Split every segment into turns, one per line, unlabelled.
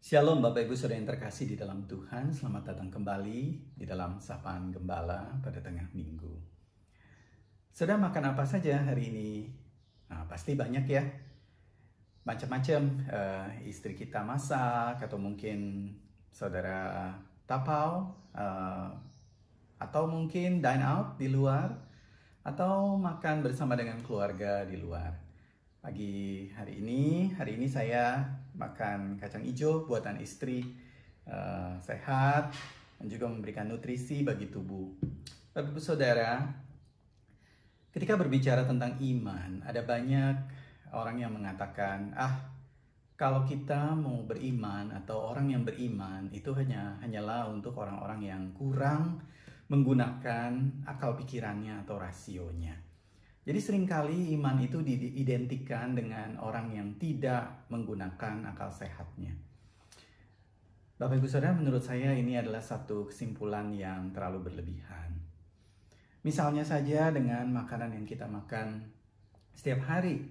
Shalom Bapak Ibu Saudara yang terkasih di dalam Tuhan. Selamat datang kembali di dalam Sapaan Gembala pada tengah minggu. Saudara makan apa saja hari ini? Pasti banyak ya. Macam-macam, istri kita masak atau mungkin saudara tapau, atau mungkin dine out di luar, atau makan bersama dengan keluarga di luar. Pagi hari ini saya makan kacang hijau buatan istri, sehat dan juga memberikan nutrisi bagi tubuh. Bapak Ibu Saudara, ketika berbicara tentang iman, ada banyak orang yang mengatakan, kalau kita mau beriman atau orang yang beriman itu hanyalah untuk orang-orang yang kurang menggunakan akal pikirannya atau rasionya. Jadi seringkali iman itu diidentikan dengan orang yang tidak menggunakan akal sehatnya. Bapak Ibu Saudara, menurut saya ini adalah satu kesimpulan yang terlalu berlebihan. Misalnya saja dengan makanan yang kita makan setiap hari.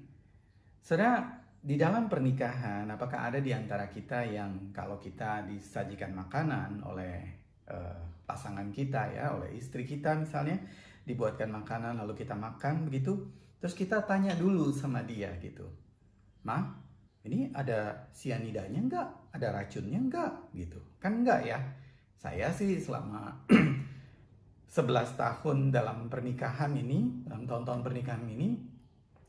Saudara, di dalam pernikahan, apakah ada di antara kita yang kalau kita disajikan makanan oleh pasangan kita ya, oleh istri kita misalnya, dibuatkan makanan lalu kita makan begitu, terus kita tanya dulu sama dia gitu, "Ma, ini ada sianidanya enggak? Ada racunnya enggak?" gitu. Kan enggak ya. Saya sih selama 11 tahun dalam pernikahan ini, dalam tahun-tahun pernikahan ini,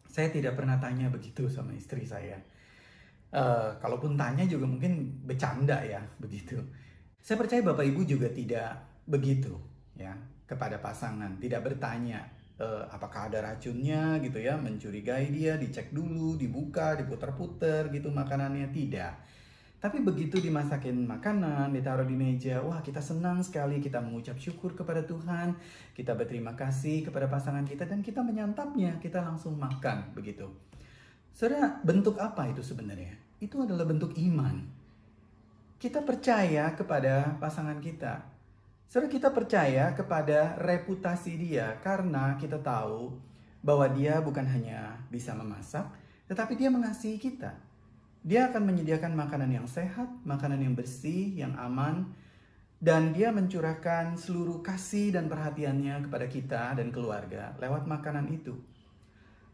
saya tidak pernah tanya begitu sama istri saya. Kalaupun tanya juga mungkin bercanda ya begitu. Saya percaya Bapak Ibu juga tidak begitu ya kepada pasangan, tidak bertanya apakah ada racunnya gitu ya, mencurigai dia, dicek dulu, dibuka, diputer-puter gitu makanannya, tidak. Tapi begitu dimasakin makanan, ditaruh di meja, wah kita senang sekali, kita mengucap syukur kepada Tuhan, kita berterima kasih kepada pasangan kita dan kita menyantapnya, kita langsung makan begitu. Saudara, bentuk apa itu sebenarnya? Itu adalah bentuk iman. Kita percaya kepada pasangan kita. Saudara, kita percaya kepada reputasi dia karena kita tahu bahwa dia bukan hanya bisa memasak, tetapi dia mengasihi kita. Dia akan menyediakan makanan yang sehat, makanan yang bersih, yang aman, dan dia mencurahkan seluruh kasih dan perhatiannya kepada kita dan keluarga lewat makanan itu.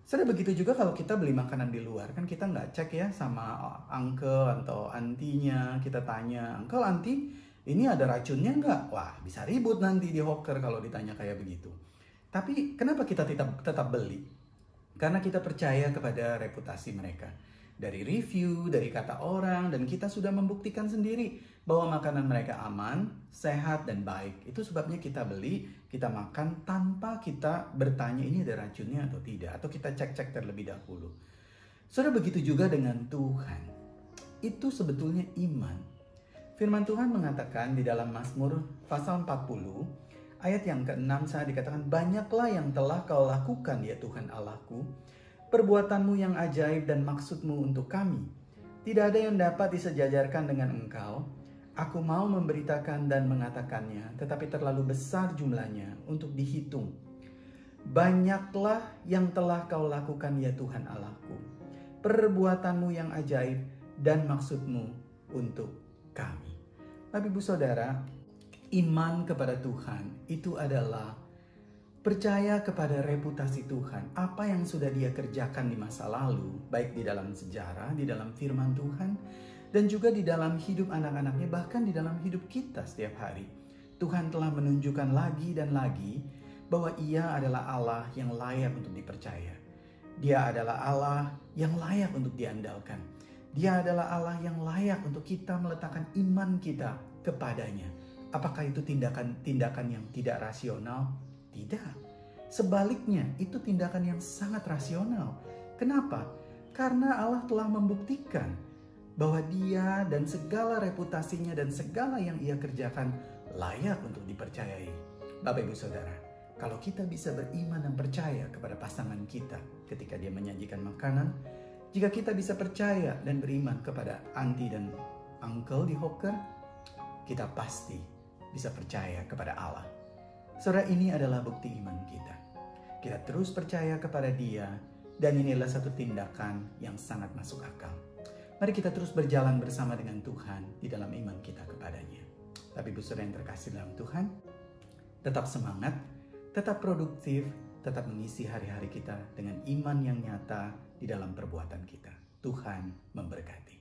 Saudara, begitu juga kalau kita beli makanan di luar, kan kita nggak cek ya sama uncle atau antinya, kita tanya, "Uncle, anti, ini ada racunnya nggak?" Wah, bisa ribut nanti di hawker kalau ditanya kayak begitu. Tapi kenapa kita tetap beli? Karena kita percaya kepada reputasi mereka. Dari review, dari kata orang, dan kita sudah membuktikan sendiri bahwa makanan mereka aman, sehat, dan baik. Itu sebabnya kita beli, kita makan tanpa kita bertanya ini ada racunnya atau tidak. Atau kita cek-cek terlebih dahulu. Saudara, begitu juga dengan Tuhan. Itu sebetulnya iman. Firman Tuhan mengatakan di dalam Mazmur pasal 40, ayat yang ke-6 saya dikatakan, "Banyaklah yang telah kau lakukan ya Tuhan Allahku, perbuatanmu yang ajaib dan maksudmu untuk kami. Tidak ada yang dapat disejajarkan dengan engkau. Aku mau memberitakan dan mengatakannya, tetapi terlalu besar jumlahnya untuk dihitung. Banyaklah yang telah kau lakukan ya Tuhan Allahku, perbuatanmu yang ajaib dan maksudmu untuk kami." Bapak Ibu Saudara, iman kepada Tuhan itu adalah percaya kepada reputasi Tuhan, apa yang sudah dia kerjakan di masa lalu, baik di dalam sejarah, di dalam firman Tuhan, dan juga di dalam hidup anak-anaknya, bahkan di dalam hidup kita setiap hari. Tuhan telah menunjukkan lagi dan lagi bahwa ia adalah Allah yang layak untuk dipercaya. Dia adalah Allah yang layak untuk diandalkan. Dia adalah Allah yang layak untuk kita meletakkan iman kita kepadanya. Apakah itu tindakan yang tidak rasional? Tidak. Sebaliknya, itu tindakan yang sangat rasional. Kenapa? Karena Allah telah membuktikan bahwa dia dan segala reputasinya dan segala yang ia kerjakan layak untuk dipercayai. Bapak Ibu Saudara, kalau kita bisa beriman dan percaya kepada pasangan kita ketika dia menyajikan makanan, jika kita bisa percaya dan beriman kepada auntie dan uncle di hawker, kita pasti bisa percaya kepada Allah. Saudara, ini adalah bukti iman kita. Kita terus percaya kepada Dia, dan ini adalah satu tindakan yang sangat masuk akal. Mari kita terus berjalan bersama dengan Tuhan di dalam iman kita kepadanya. Tapi saudara yang terkasih dalam Tuhan, tetap semangat, tetap produktif, tetap mengisi hari-hari kita dengan iman yang nyata di dalam perbuatan kita. Tuhan memberkati.